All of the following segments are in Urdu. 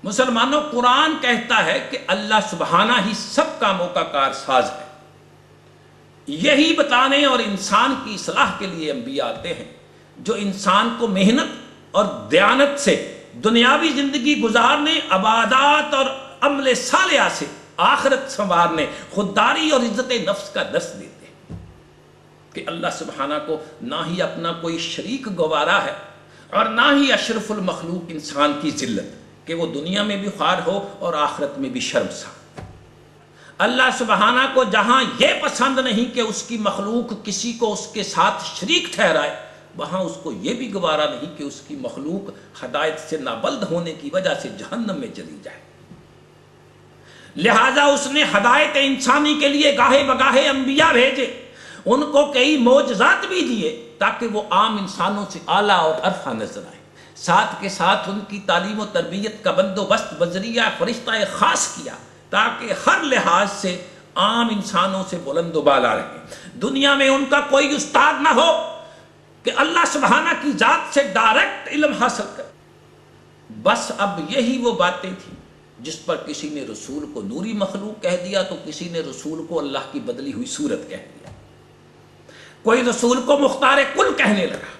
مسلمانوں، قرآن کہتا ہے کہ اللہ سبحانہ ہی سب کاموں کا کارساز ہے۔ یہی بتانے اور انسان کی اصلاح کے لیے انبیاء آتے ہیں، جو انسان کو محنت اور دیانت سے دنیاوی زندگی گزارنے، عبادات اور عمل صالحہ سے آخرت سنوارنے، خودداری اور عزت نفس کا درس دیتے ہیں کہ اللہ سبحانہ کو نہ ہی اپنا کوئی شریک گوارا ہے اور نہ ہی اشرف المخلوق انسان کی ذلت کہ وہ دنیا میں بھی خوار ہو اور آخرت میں بھی شرمسار۔ اللہ سبحانہ کو جہاں یہ پسند نہیں کہ اس کی مخلوق کسی کو اس کے ساتھ شریک ٹھہرائے، وہاں اس کو یہ بھی گوارا نہیں کہ اس کی مخلوق ہدایت سے نابلد ہونے کی وجہ سے جہنم میں چلی جائے۔ لہٰذا اس نے ہدایت انسانی کے لیے گاہے بگاہے انبیاء بھیجے، ان کو کئی معجزات بھی دیے تاکہ وہ عام انسانوں سے اعلیٰ اور ارفع نظر آئے۔ ساتھ کے ساتھ ان کی تعلیم و تربیت کا بندوبست بذریعہ فرشتہ خاص کیا تاکہ ہر لحاظ سے عام انسانوں سے بلند و بالا رہے۔ دنیا میں ان کا کوئی استاد نہ ہو کہ اللہ سبحانہ کی ذات سے ڈائریکٹ علم حاصل کرے۔ بس اب یہی وہ باتیں تھیں جس پر کسی نے رسول کو نوری مخلوق کہہ دیا تو کسی نے رسول کو اللہ کی بدلی ہوئی صورت کہہ دیا، کوئی رسول کو مختار کل کہنے لگا،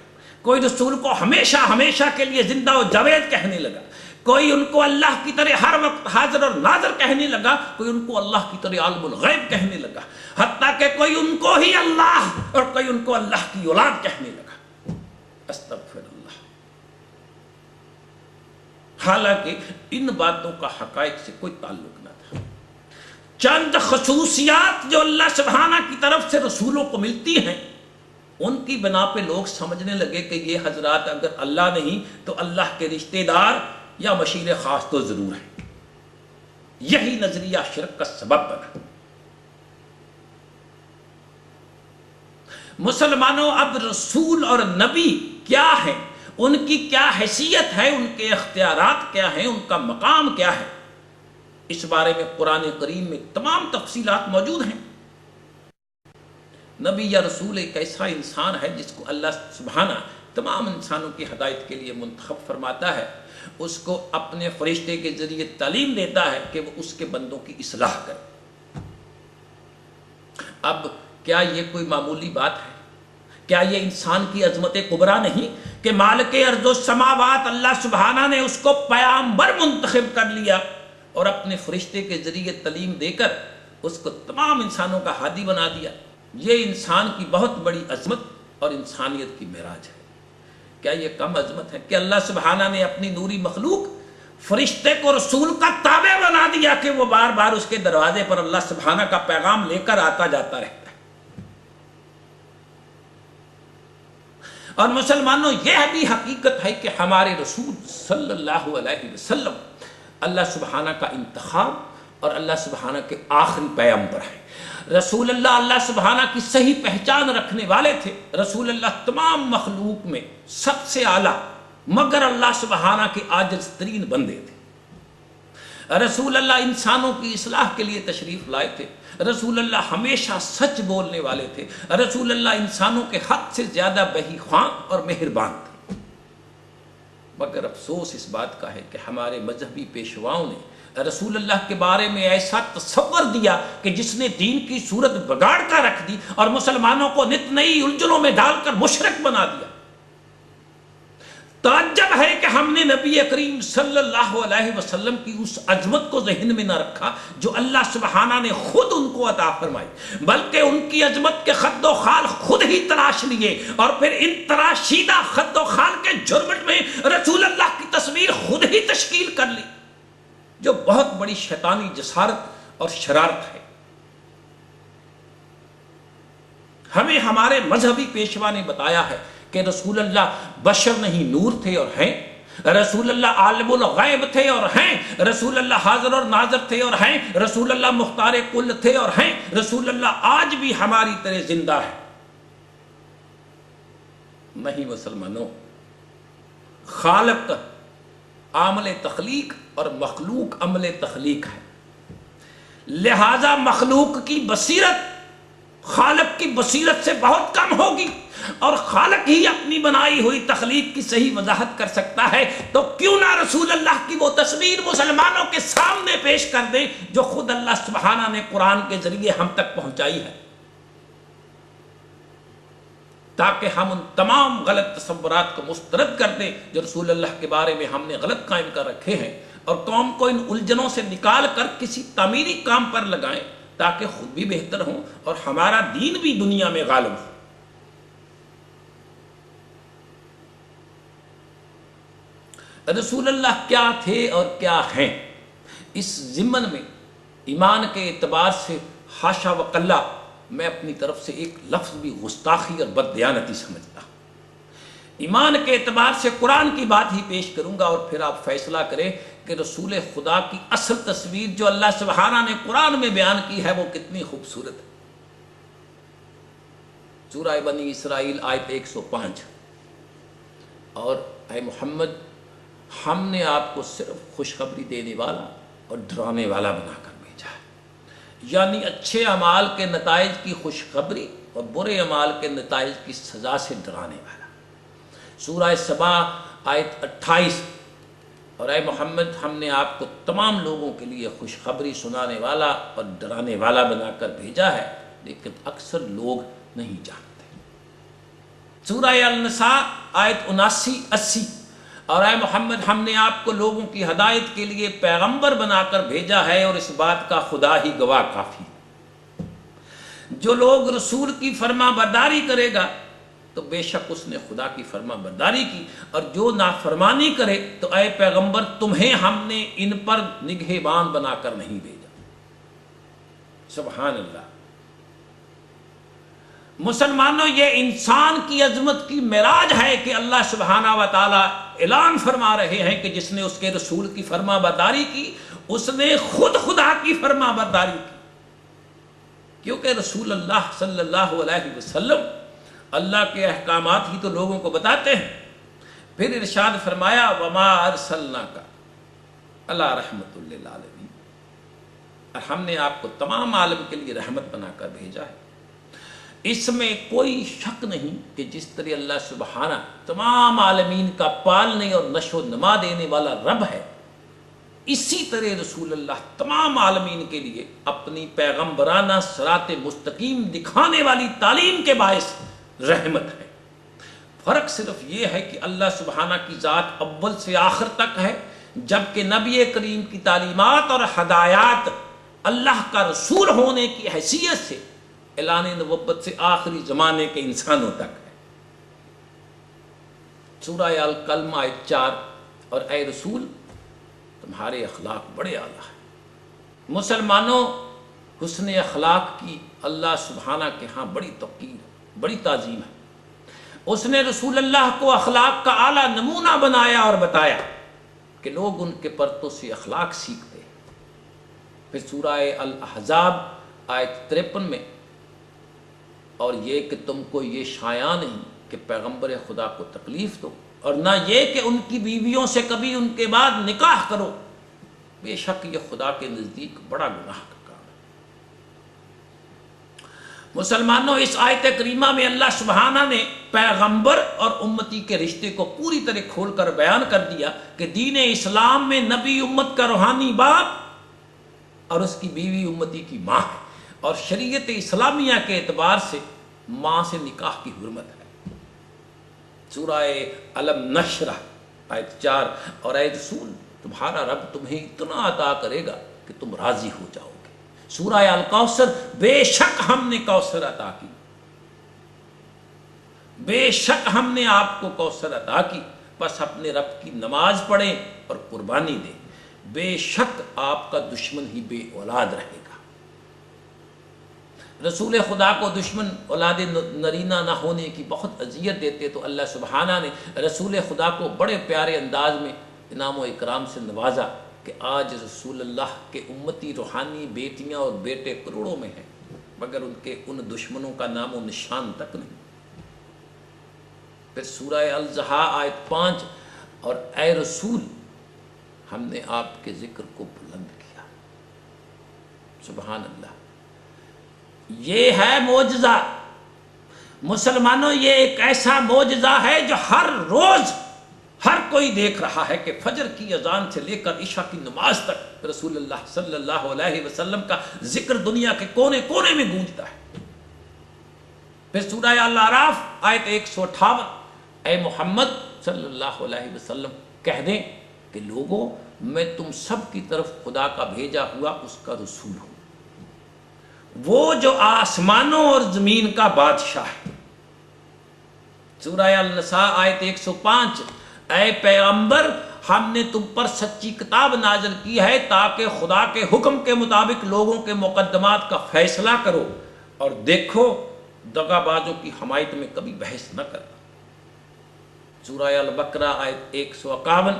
کوئی رسول کو ہمیشہ ہمیشہ کے لیے زندہ و جاوید کہنے لگا، کوئی ان کو اللہ کی طرح ہر وقت حاضر اور ناظر کہنے لگا، کوئی ان کو اللہ کی طرح عالم الغیب کہنے لگا، حتیٰ کہ کوئی ان کو ہی اللہ اور کوئی ان کو اللہ کی اولاد کہنے لگا۔ استغفر اللہ۔ حالانکہ ان باتوں کا حقائق سے کوئی تعلق نہ تھا۔ چند خصوصیات جو اللہ سبحانہ کی طرف سے رسولوں کو ملتی ہیں، ان کی بنا پہ لوگ سمجھنے لگے کہ یہ حضرات اگر اللہ نہیں تو اللہ کے رشتہ دار یا مشیر خاص تو ضرور ہے۔ یہی نظریہ شرک کا سبب بنا۔ مسلمانوں، اب رسول اور نبی کیا ہیں، ان کی کیا حیثیت ہے، ان کے اختیارات کیا ہیں، ان کا مقام کیا ہے، اس بارے میں قرآن کریم میں تمام تفصیلات موجود ہیں۔ نبی یا رسول ایک ایسا انسان ہے جس کو اللہ سبحانہ تمام انسانوں کی ہدایت کے لیے منتخب فرماتا ہے، اس کو اپنے فرشتے کے ذریعے تعلیم دیتا ہے کہ وہ اس کے بندوں کی اصلاح کرے۔ اب کیا یہ کوئی معمولی بات ہے؟ کیا یہ انسان کی عظمت کبریٰ نہیں کہ مالک ارض و سماوات اللہ سبحانہ نے اس کو پیامبر منتخب کر لیا اور اپنے فرشتے کے ذریعے تعلیم دے کر اس کو تمام انسانوں کا ہادی بنا دیا؟ یہ انسان کی بہت بڑی عظمت اور انسانیت کی معراج ہے۔ کیا یہ کم عظمت ہے کہ اللہ سبحانہ نے اپنی نوری مخلوق فرشتے کو رسول کا تابع بنا دیا کہ وہ بار بار اس کے دروازے پر اللہ سبحانہ کا پیغام لے کر آتا جاتا رہتا ہے؟ اور مسلمانوں، یہ بھی حقیقت ہے کہ ہمارے رسول صلی اللہ علیہ وسلم اللہ سبحانہ کا انتخاب اور اللہ سبحانہ کے آخری پیغمبر ہیں۔ رسول اللہ اللہ سبحانہ کی صحیح پہچان رکھنے والے تھے۔ رسول اللہ تمام مخلوق میں سب سے اعلیٰ مگر اللہ سبحانہ کے عاجز ترین بندے تھے۔ رسول اللہ انسانوں کی اصلاح کے لیے تشریف لائے تھے۔ رسول اللہ ہمیشہ سچ بولنے والے تھے۔ رسول اللہ انسانوں کے حد سے زیادہ بہی خواں اور مہربان تھے۔ مگر افسوس اس بات کا ہے کہ ہمارے مذہبی پیشواؤں نے رسول اللہ کے بارے میں ایسا تصور دیا کہ جس نے دین کی صورت بگاڑ کر رکھ دی اور مسلمانوں کو نت نئی الجھنوں میں ڈال کر مشرک بنا دیا۔ تعجب ہے کہ ہم نے نبی کریم صلی اللہ علیہ وسلم کی اس عظمت کو ذہن میں نہ رکھا جو اللہ سبحانہ نے خود ان کو عطا فرمائی، بلکہ ان کی عظمت کے خد و خال خود ہی تراش لیے اور پھر ان تراشیدہ خد و خال کے جھرمٹ میں رسول اللہ کی تصویر خود ہی تشکیل کر لی، جو بہت بڑی شیطانی جسارت اور شرارت ہے۔ ہمیں ہمارے مذہبی پیشوا نے بتایا ہے کہ رسول اللہ بشر نہیں نور تھے اور ہیں، رسول اللہ عالم الغیب تھے اور ہیں، رسول اللہ حاضر اور ناظر تھے اور ہیں، رسول اللہ مختار کل تھے اور ہیں، رسول اللہ آج بھی ہماری طرح زندہ ہے۔ نہیں مسلمانوں، خالق عامل تخلیق اور مخلوق عمل تخلیق ہے، لہذا مخلوق کی بصیرت خالق کی بصیرت سے بہت کم ہوگی، اور خالق ہی اپنی بنائی ہوئی تخلیق کی صحیح وضاحت کر سکتا ہے، تو کیوں نہ رسول اللہ کی وہ تصویر مسلمانوں کے سامنے پیش کر دیں جو خود اللہ سبحانہ نے قرآن کے ذریعے ہم تک پہنچائی ہے، تاکہ ہم ان تمام غلط تصورات کو مسترد کر دیں جو رسول اللہ کے بارے میں ہم نے غلط قائم کر رکھے ہیں، اور قوم کو ان الجھنوں سے نکال کر کسی تعمیری کام پر لگائیں تاکہ خود بھی بہتر ہوں اور ہمارا دین بھی دنیا میں غالب ہو۔ رسول اللہ کیا تھے اور کیا ہیں، اس ضمن میں ایمان کے اعتبار سے حاشا وکلا میں اپنی طرف سے ایک لفظ بھی گستاخی اور بددیانتی سمجھتا ہوں۔ ایمان کے اعتبار سے قرآن کی بات ہی پیش کروں گا، اور پھر آپ فیصلہ کریں کہ رسول خدا کی اصل تصویر جو اللہ سبحانہ نے قرآن میں بیان کی ہے وہ کتنی خوبصورت ہے۔ سورہ بنی اسرائیل آیت 105، اور اے محمد ہم نے آپ کو صرف خوشخبری دینے والا اور ڈرانے والا بنا کر بھیجا ہے، یعنی اچھے اعمال کے نتائج کی خوشخبری اور برے اعمال کے نتائج کی سزا سے ڈرانے والا۔ سورہ سبا آیت 28، اور اے محمد ہم نے آپ کو تمام لوگوں کے لیے خوشخبری سنانے والا اور ڈرانے والا بنا کر بھیجا ہے، لیکن اکثر لوگ نہیں جانتے۔ سورہ النساء آیت 79-80، اور اے محمد ہم نے آپ کو لوگوں کی ہدایت کے لیے پیغمبر بنا کر بھیجا ہے، اور اس بات کا خدا ہی گواہ کافی۔ جو لوگ رسول کی فرما برداری کرے گا تو بے شک اس نے خدا کی فرما برداری کی، اور جو نافرمانی کرے تو اے پیغمبر تمہیں ہم نے ان پر نگہبان بنا کر نہیں بھیجا۔ سبحان اللہ۔ مسلمانوں، یہ انسان کی عظمت کی معراج ہے کہ اللہ سبحانہ و تعالی اعلان فرما رہے ہیں کہ جس نے اس کے رسول کی فرما برداری کی اس نے خود خدا کی فرما برداری کی، کیونکہ رسول اللہ صلی اللہ علیہ وسلم اللہ کے احکامات ہی تو لوگوں کو بتاتے ہیں۔ پھر ارشاد فرمایا وما ارسلناک الا رحمۃ للعالمین، اور ہم نے آپ کو تمام عالم کے لیے رحمت بنا کر بھیجا ہے۔ اس میں کوئی شک نہیں کہ جس طرح اللہ سبحانہ تمام عالمین کا پالنے اور نشو و نما دینے والا رب ہے، اسی طرح رسول اللہ تمام عالمین کے لیے اپنی پیغمبرانہ صراط مستقیم دکھانے والی تعلیم کے باعث رحمت ہے۔ فرق صرف یہ ہے کہ اللہ سبحانہ کی ذات اول سے آخر تک ہے، جبکہ نبی کریم کی تعلیمات اور ہدایات اللہ کا رسول ہونے کی حیثیت سے اعلان نبوت سے آخری زمانے کے انسانوں تک ہے۔ سورہ القلم آیت 4، اور اے رسول تمہارے اخلاق بڑے اعلیٰ ہیں۔ مسلمانوں، حسن اخلاق کی اللہ سبحانہ کے ہاں بڑی توقیر، بڑی تعظیم ہے۔ اس نے رسول اللہ کو اخلاق کا اعلیٰ نمونہ بنایا اور بتایا کہ لوگ ان کے پرتوں سے اخلاق سیکھتے ہیں۔ پھر سورہ الاحزاب آیت 53 میں، اور یہ کہ تم کو یہ شایع نہیں کہ پیغمبر خدا کو تکلیف دو، اور نہ یہ کہ ان کی بیویوں سے کبھی ان کے بعد نکاح کرو، بے شک یہ خدا کے نزدیک بڑا گناہ کا کام ہے۔ مسلمانوں، اس آیت کریمہ میں اللہ سبحانہ نے پیغمبر اور امتی کے رشتے کو پوری طرح کھول کر بیان کر دیا کہ دین اسلام میں نبی امت کا روحانی باپ اور اس کی بیوی امتی کی ماں ہے، اور شریعت اسلامیہ کے اعتبار سے ماں سے نکاح کی حرمت ہے۔ سورہ علم نشرہ آیت 4، اور اے رسول تمہارا رب تمہیں اتنا عطا کرے گا کہ تم راضی ہو جاؤ گے۔ سورہ الکوثر، بے شک ہم نے کوثر عطا کی، بے شک ہم نے آپ کو کوثر عطا کی، بس اپنے رب کی نماز پڑھیں اور قربانی دیں، بے شک آپ کا دشمن ہی بے اولاد رہے گا۔ رسول خدا کو دشمن اولاد نرینہ نہ ہونے کی بہت اذیت دیتے، تو اللہ سبحانہ نے رسول خدا کو بڑے پیارے انداز میں انعام و اکرام سے نوازا کہ آج رسول اللہ کے امتی روحانی بیٹیاں اور بیٹے کروڑوں میں ہیں، مگر ان کے ان دشمنوں کا نام و نشان تک نہیں۔ پھر سورہ الضحیٰ آیت 5، اور اے رسول ہم نے آپ کے ذکر کو بلند کیا۔ سبحان اللہ۔ یہ ہے معجزہ مسلمانوں، یہ ایک ایسا معجزہ ہے جو ہر روز ہر کوئی دیکھ رہا ہے کہ فجر کی اذان سے لے کر عشاء کی نماز تک رسول اللہ صلی اللہ علیہ وسلم کا ذکر دنیا کے کونے کونے میں گونجتا ہے۔ پھر سورہ الاعراف آیت 158، اے محمد صلی اللہ علیہ وسلم کہہ دیں کہ لوگوں، میں تم سب کی طرف خدا کا بھیجا ہوا اس کا رسول ہوں، وہ جو آسمانوں اور زمین کا بادشاہ ہے۔ سورہ النساء آیت 105، اے پیغمبر ہم نے تم پر سچی کتاب نازل کی ہے تاکہ خدا کے حکم کے مطابق لوگوں کے مقدمات کا فیصلہ کرو، اور دیکھو دغا بازوں کی حمایت میں کبھی بحث نہ کرنا۔ سورہ البقرہ آیت 151،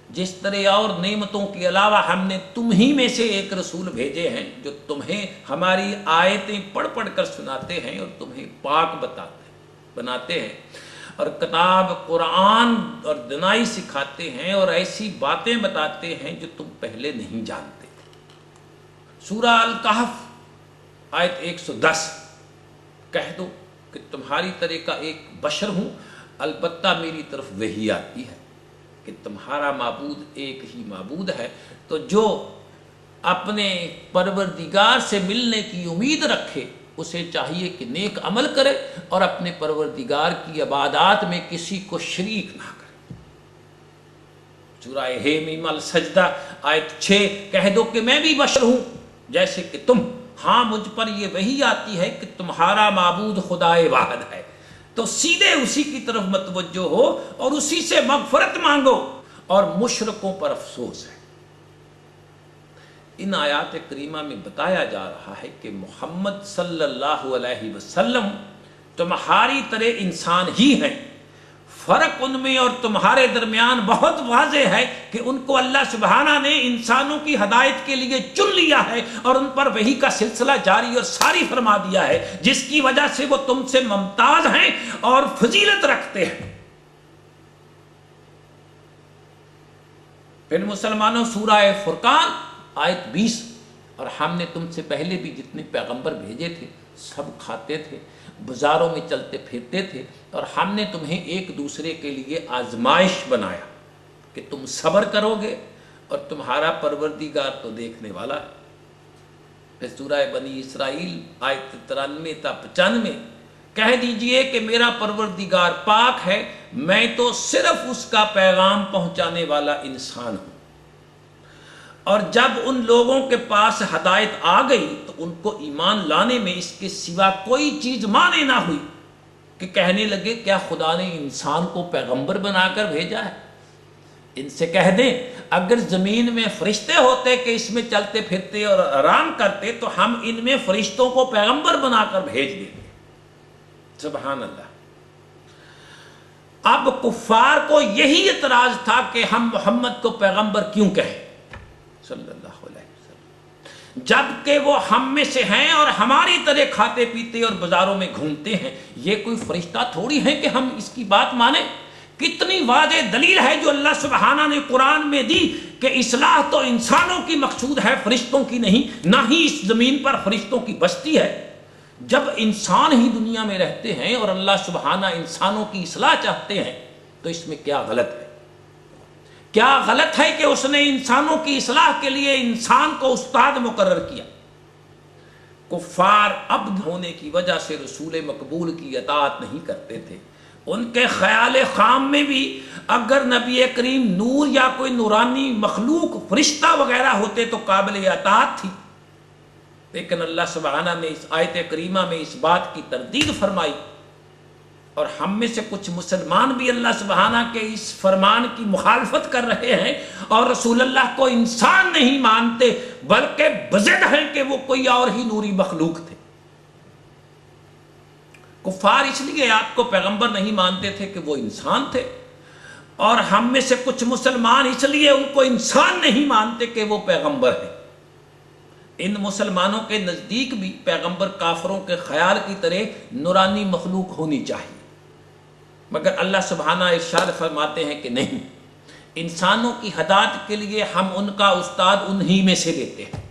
جس طرح اور نعمتوں کے علاوہ ہم نے تم ہی میں سے ایک رسول بھیجے ہیں جو تمہیں ہماری آیتیں پڑھ پڑھ کر سناتے ہیں اور تمہیں پاک بناتے ہیں، اور کتاب قرآن اور دنائی سکھاتے ہیں اور ایسی باتیں بتاتے ہیں جو تم پہلے نہیں جانتے تھے۔ سورہ الکہف آیت 110، کہہ دو کہ تمہاری طرح کا ایک بشر ہوں، البتہ میری طرف وحی آتی ہے کہ تمہارا معبود ایک ہی معبود ہے، تو جو اپنے پروردگار سے ملنے کی امید رکھے اسے چاہیے کہ نیک عمل کرے اور اپنے پروردگار کی عبادات میں کسی کو شریک نہ کرے۔ سورہ حمیم السجدہ آیت 6، کہہ دو کہ میں بھی بشر ہوں جیسے کہ تم، ہاں مجھ پر یہ وحی آتی ہے کہ تمہارا معبود خدائے واحد ہے، تو سیدھے اسی کی طرف متوجہ ہو اور اسی سے مغفرت مانگو، اور مشرکوں پر افسوس ہے۔ ان آیات کریمہ میں بتایا جا رہا ہے کہ محمد صلی اللہ علیہ وسلم تمہاری طرح انسان ہی ہیں، فرق ان میں اور تمہارے درمیان بہت واضح ہے کہ ان کو اللہ سبحانہ نے انسانوں کی ہدایت کے لیے چن لیا ہے اور ان پر وحی کا سلسلہ جاری اور ساری فرما دیا ہے، جس کی وجہ سے وہ تم سے ممتاز ہیں اور فضیلت رکھتے ہیں۔ پھر مسلمانوں سورہ فرقان آیت 20، اور ہم نے تم سے پہلے بھی جتنے پیغمبر بھیجے تھے سب کھاتے تھے، بازاروں میں چلتے پھرتے تھے، اور ہم نے تمہیں ایک دوسرے کے لیے آزمائش بنایا کہ تم صبر کرو گے، اور تمہارا پروردگار تو دیکھنے والا ہے۔ پھر سورہ بنی اسرائیل آیت 93 تا 95، کہہ دیجئے کہ میرا پروردگار پاک ہے، میں تو صرف اس کا پیغام پہنچانے والا انسان ہوں، اور جب ان لوگوں کے پاس ہدایت آ گئی تو ان کو ایمان لانے میں اس کے سوا کوئی چیز مانے نہ ہوئی کہ کہنے لگے کیا خدا نے انسان کو پیغمبر بنا کر بھیجا ہے؟ ان سے کہہ دیں اگر زمین میں فرشتے ہوتے کہ اس میں چلتے پھرتے اور آرام کرتے تو ہم ان میں فرشتوں کو پیغمبر بنا کر بھیج دیتے۔ سبحان اللہ۔ اب کفار کو یہی اعتراض تھا کہ ہم محمد کو پیغمبر کیوں کہیں صلی اللہ علیہ وسلم، جبکہ وہ ہم میں سے ہیں اور ہماری طرح کھاتے پیتے اور بازاروں میں گھومتے ہیں، یہ کوئی فرشتہ تھوڑی ہے کہ ہم اس کی بات مانیں۔ کتنی واضح دلیل ہے جو اللہ سبحانہ نے قرآن میں دی کہ اصلاح تو انسانوں کی مقصود ہے، فرشتوں کی نہیں، نہ ہی اس زمین پر فرشتوں کی بستی ہے۔ جب انسان ہی دنیا میں رہتے ہیں اور اللہ سبحانہ انسانوں کی اصلاح چاہتے ہیں تو اس میں کیا غلط ہے؟ کیا غلط ہے کہ اس نے انسانوں کی اصلاح کے لیے انسان کو استاد مقرر کیا؟ کفار عبد ہونے کی وجہ سے رسول مقبول کی اطاعت نہیں کرتے تھے۔ ان کے خیال خام میں بھی اگر نبی کریم نور یا کوئی نورانی مخلوق فرشتہ وغیرہ ہوتے تو قابل اطاعت تھی، لیکن اللہ سبحانہ نے اس آیت کریمہ میں اس بات کی تردید فرمائی، اور ہم میں سے کچھ مسلمان بھی اللہ سبحانہ کے اس فرمان کی مخالفت کر رہے ہیں اور رسول اللہ کو انسان نہیں مانتے بلکہ بضد ہیں کہ وہ کوئی اور ہی نوری مخلوق تھے۔ کفار اس لیے آپ کو پیغمبر نہیں مانتے تھے کہ وہ انسان تھے، اور ہم میں سے کچھ مسلمان اس لیے ان کو انسان نہیں مانتے کہ وہ پیغمبر ہیں۔ ان مسلمانوں کے نزدیک بھی پیغمبر کافروں کے خیال کی طرح نورانی مخلوق ہونی چاہیے، مگر اللہ سبحانہ ارشاد فرماتے ہیں کہ نہیں، انسانوں کی ہدایت کے لیے ہم ان کا استاد انہی میں سے لیتے ہیں۔